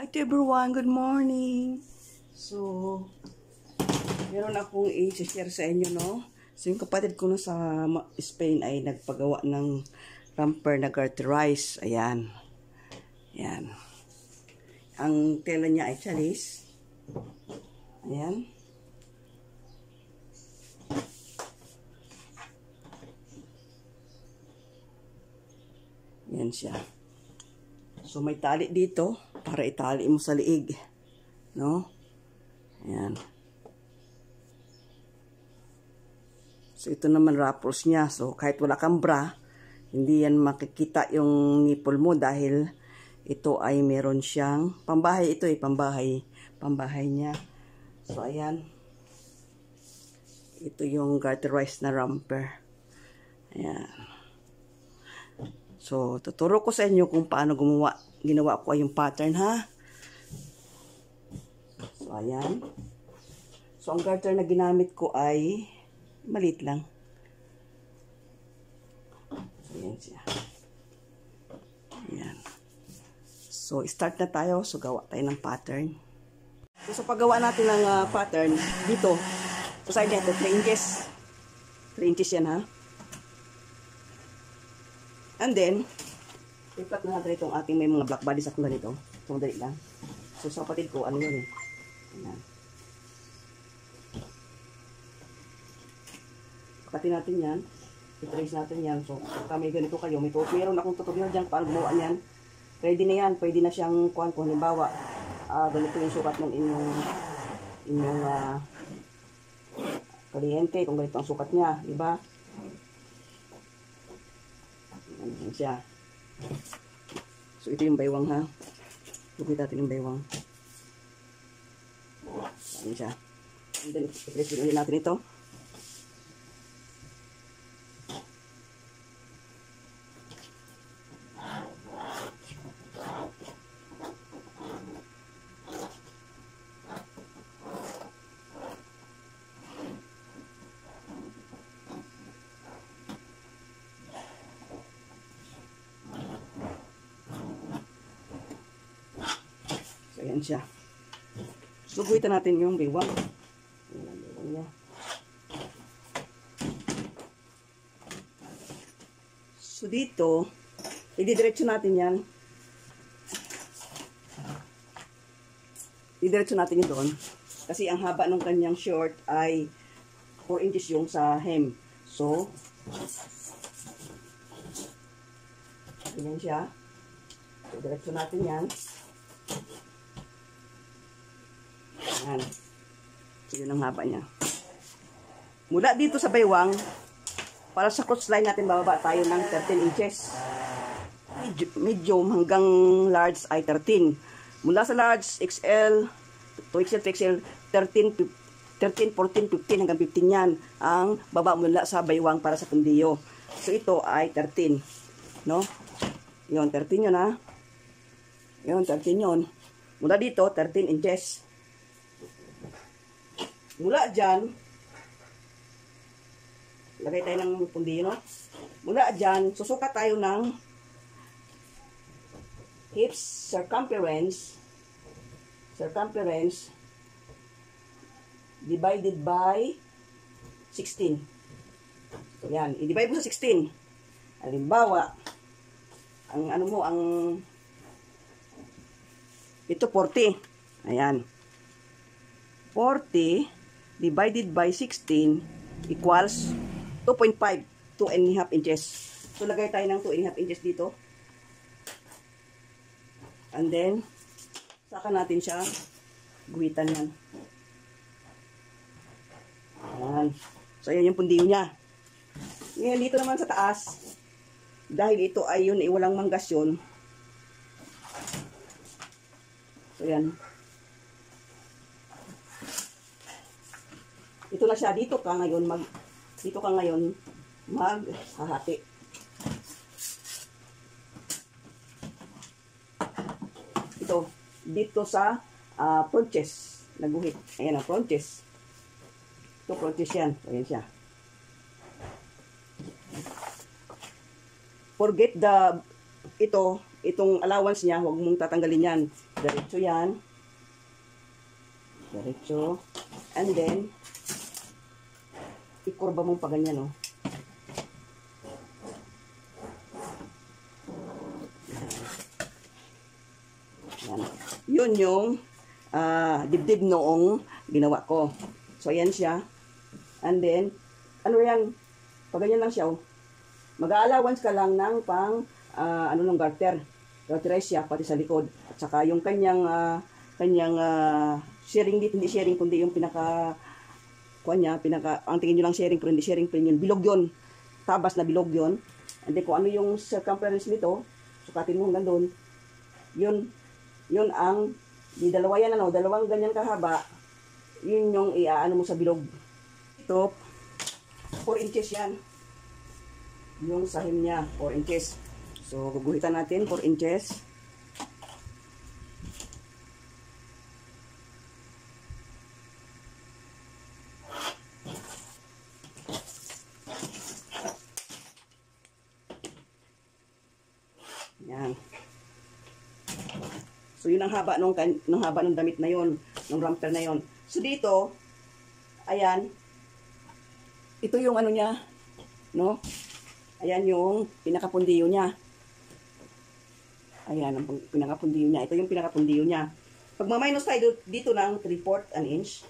Hi to everyone, good morning. So, meron akong i-share sa inyo, no? So, yung kapatid ko na sa Spain ay nagpagawa ng romper na garterize. Ayan. Ayan. Ang tela niya ay chalis. Ayan. Ayan siya. So, may tali dito para itali mo sa liig. No? Ayan. So, ito naman ruffles niya. So, kahit wala kang bra, hindi yan makikita yung nipple mo dahil ito ay meron siyang pambahay. Ito ay pambahay niya. So, ayan. Ito yung garterized na romper. Ayan. So, tuturo ko sa inyo kung paano ginawa ko yung pattern, ha? So, ayan. So, ang garter na ginamit ko ay maliit lang. So, ayan siya. Ayan. So, start na tayo. So, gawa tayo ng pattern. So, sa paggawa natin ng pattern, dito, so, side nito, 3 inches. 3 inches yan, ha? And then, i-cut na natin itong ating may mga black body sa kung ganito. So, dali lang. So, sa kapatid ko, ano yun eh. Ayan. Katin natin yan. I-trace natin yan. So, kung may ganito kayo, meron akong tutorial dyan paano gumawa yan. Ready na yan. Pwede na siyang kuhan kung halimbawa. Ganito yung sukat ng inyong kliyente. Kung ganito ang sukat niya. Diba? Ayan siya. So, ito yung baywang, ha. Lugit natin yung baywang. Ayan siya. And then, i-press ulit natin ito. Ayan siya. Suguitan natin yung baywang. Ayan ang baywang niya. So dito, ididiretso natin yan. Ididiretso natin yun doon. Kasi ang haba ng kanyang short ay 4 inches yung sa hem. So, ayan siya. Ididiretso natin yan. Ayan. So, yun ang haba niya. Mula dito sa baywang, para sa crotch line natin, bababa tayo ng 13 inches. Medium hanggang large ay 13. Mula sa large, XL, to XL to XL, 13, 14, 15 hanggang 15 yan. Ang baba mula sa baywang para sa pundiyo. So, ito ay 13. No? Yun, 13 yun, ha? Yun, 13 yun. Mula dito, 13 inches. Mula dyan, lagay tayo ng pundiyo, no? Mula dyan, susukat tayo ng hips circumference divided by 16. So, yan. I-divide mo sa 16. Halimbawa, ito 40. Ayan. 40 divided by 16 equals 2.5, 2.5 inches. So, lagay tayo ng 2.5 inches dito. And then, saka natin siya guhitan yan. Ayan. So, ayan yung pundiyo niya. Ngayon, dito naman sa taas, dahil ito ay yun, walang manggasyon. So, ayan. Ito na siya, dito ka ngayon maghahati. Ito, dito sa front chest, naguhit. Ayan ang front chest. Ito front chest yan. Ayan siya. Forget itong allowance niya, huwag mong tatanggalin yan. Diretso yan. Diretso. And then, ikurba mong pa ganyan, no? Yan. Yun yung dibdib noong ginawa ko. So, ayan siya. And then, ano yan? Pag ganyan lang siya, oh. Mag-allowance ka lang ng pang, ng garter. Garterize siya, pati sa likod. At saka yung kanyang sharing dito, hindi sharing, kundi yung ang tingin nyo lang sharing, pero hindi sharing pa yun. Bilog yun. Tabas na bilog yun. And then, kung ano yung circumference nito, sukatin mo hanggang doon. Yun ang, dalawa yan, dalawang ganyan kahaba, yun yung iaano mo sa bilog. Ito, 4 inches yan. Yung sahim niya, 4 inches. So, guguhitan natin, 4 inches. Yan. So, yun ang haba nung damit na yun, nung romper na yun. So, dito, ayan, ito yung ano niya, no? Ayan yung pinakapundiyo niya. Ayan ang pinakapundiyo niya. Ito yung pinakapundiyo niya. Pag ma-minus tayo dito ng 3/4 an inch,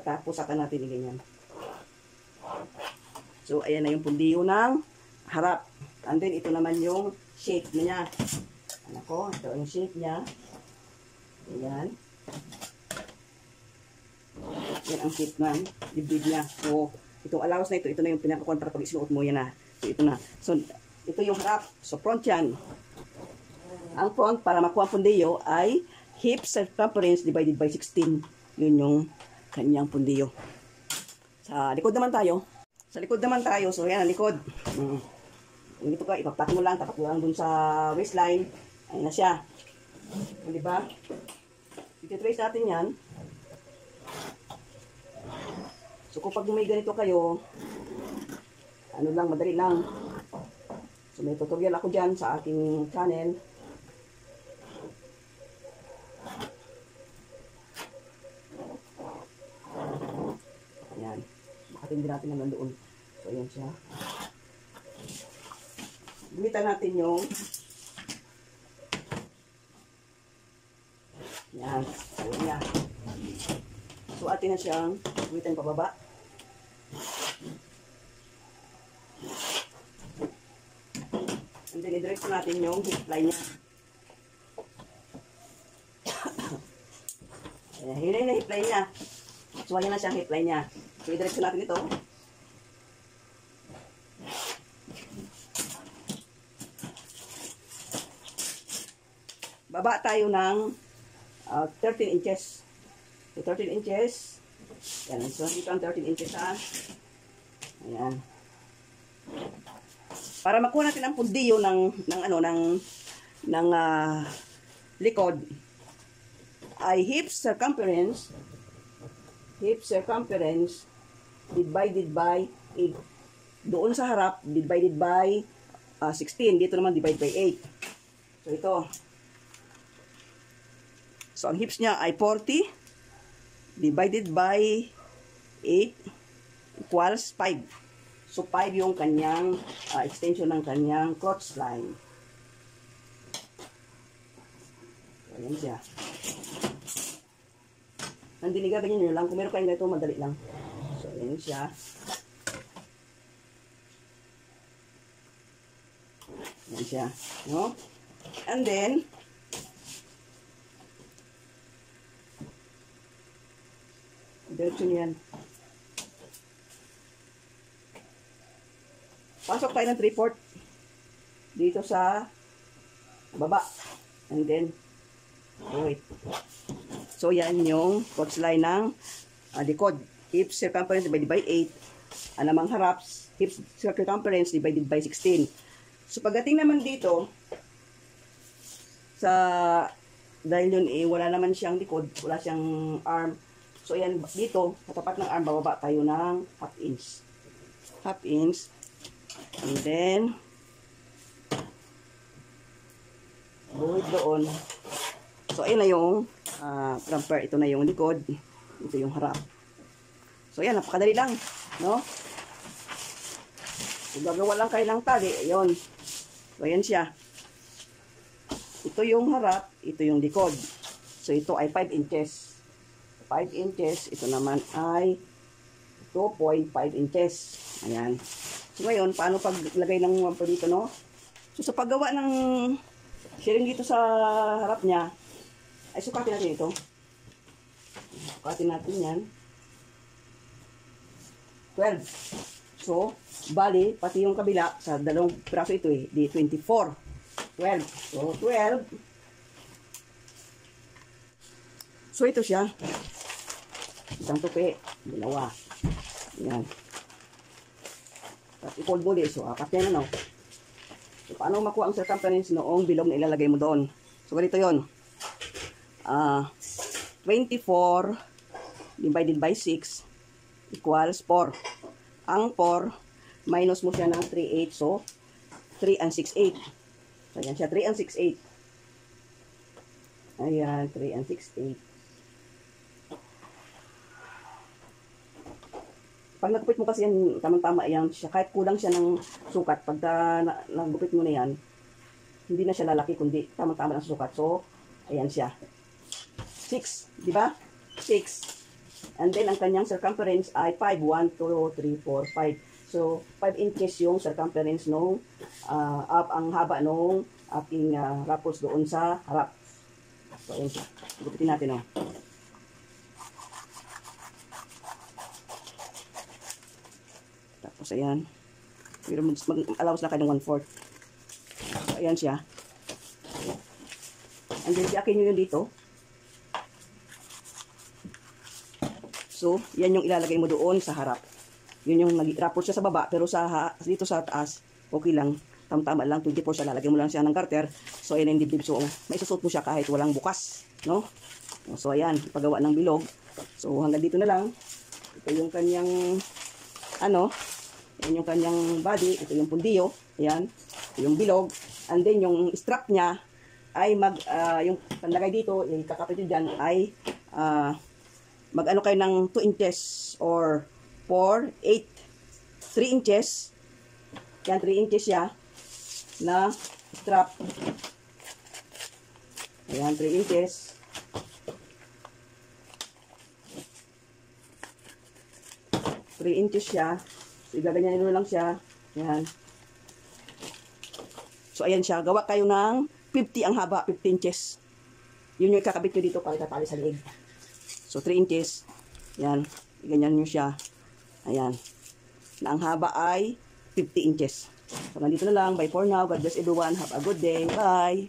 tapos saka natin ganyan. So, ayan na yung pundiyo ng harap. And then, ito naman yung shape niya. Ano ko? Ito yung shape niya. Ayan. Yan ang shape ng dibdib niya. So, itong allowance na ito na yung pinakakuan para pag isuot mo yan na. So, ito na. So, ito yung harap. So, front yan. Ang front, para makuha ang pundiyo, ay hip circumference divided by 16. Yun yung kanyang pundiyo. Sa likod naman tayo. So, yan ang likod. Dito ka, ipapak mo lang, tapak mo lang dun sa waistline. Ayan na siya. Diba? I-trace natin yan. So, kapag may ganito kayo, ano lang, madali lang. So, may tutorial ako dyan sa aking channel. Ayan. Makatindi natin naman doon. So, ayan siya. Gumitan natin yung yan. So, yan. So, atin na siyang gumitan pababa. And then, i-direct natin yung hip line niya. Ayan, yun na hip line niya. So, ayan na siyang hip line niya. So, i-direct natin ito. Baba tayo ng 13 inches. So, 13 inches. Yan. So, dito ang 13 inches ha. Ayan. Para makuha natin ang pundiyo ng likod, ay hip circumference divided by 8. Doon sa harap, divided by 16. Dito naman, divided by 8. So, ito. So, ang hips niya ay 40 divided by 8 equals 5. So, 5 yung kanyang extension ng kanyang crotch line. So, ayan siya. Nandiniga, ganyan nyo lang. Kung meron kayong ganito, madali lang. So, ayan siya. Ayan siya. No? And then, diretso nyo yan. Pasok tayo ng 3/4 dito sa baba. And then, wait. So, yan yung crotch line ng likod. Hip circumference divided by 8. Ang namang harap, hip circumference divided by 16. So, pagdating naman dito, dahil yun wala naman siyang likod, wala siyang arm. So, yan, dito, katapat ng arm, bababa tayo ng 1/2 inch. 1/2 inch. And then, buhid doon. So, ayun na yung bumper. Ito na yung likod. Ito yung harap. So, ayan. Napakadali lang. No? So, gagawa lang kayo ng tali. Ayun. So, ayan siya. Ito yung harap. Ito yung likod. So, ito ay 5 inches. 5 inches. Ito naman ay 2.5 inches. Ayan. So, ngayon, paano paglagay ng bumper dito, no? So, sa paggawa ng sharing dito sa harap niya, ay sukatin natin ito. Sukatin natin yan. 12. So, bali, pati yung kabila, sa dalawang braso ito eh, di 24. 12. So, 12. So, ito siya. Isang tupi. Dalawa. Ayan. Tapos, i-fold mo din. So, apat yan, ano? So, paano makuha ang circumference noong bilog na ilalagay mo doon? So, ganito yun. 24 divided by 6 equals 4. Ang 4, minus mo siya ng 3/8. So, 3 and 6/8. So, ayan siya. 3 and 6/8. Ayan, 3 and 6/8. Pag nagupit mo kasi yan, tamang-tama yan siya. Kahit kulang siya ng sukat, pagka nagupit mo na yan, hindi na siya lalaki, kundi tamang-tama ng sukat. So, ayan siya. 6, di ba? 6. And then, ang kanyang circumference ay 5. 1, 2, 3, 4, 5. So, 5 inches yung circumference nung ang haba nung ating rappels doon sa harap. So, ayan siya. Gupitin natin, oh. Tapos, ayan. Pero mag-allows na kayo ng 1/4. So, ayan siya. And then, siyakin nyo yun dito. So, yan yung ilalagay mo doon sa harap. Yun yung nag-rapport siya sa baba, pero dito sa taas, okay lang. Tama-tama lang, 24 siya. Lalagay mo lang siya ng garter. So, ayan yung dibdib. So, may susot mo siya kahit walang bukas. No? So, ayan, paggawa ng bilog. So, hanggang dito na lang. Ito yung kanyang, yan yung kanyang body. Ito yung pundiyo. Ayan. Ito yung bilog. And then, yung strap niya, ay yung panlagay dito, yung kakapit nyo dyan, ay, mag-ano kayo ng 2 inches or 4, 8, 3 inches. Yan, 3 inches siya na strap. Ayan, 3 inches. Siya. So, igaganyan nyo lang siya. Ayan. So, ayan siya. Gawa kayo ng 50 ang haba, 15 inches. Yun yung kakabit nyo dito para itatali sa leeg. So, 3 inches. Yan. Ganyan nyo siya. Ayan. Na ang haba ay 50 inches. So, nandito na lang. Bye for now. God bless everyone. Have a good day. Bye.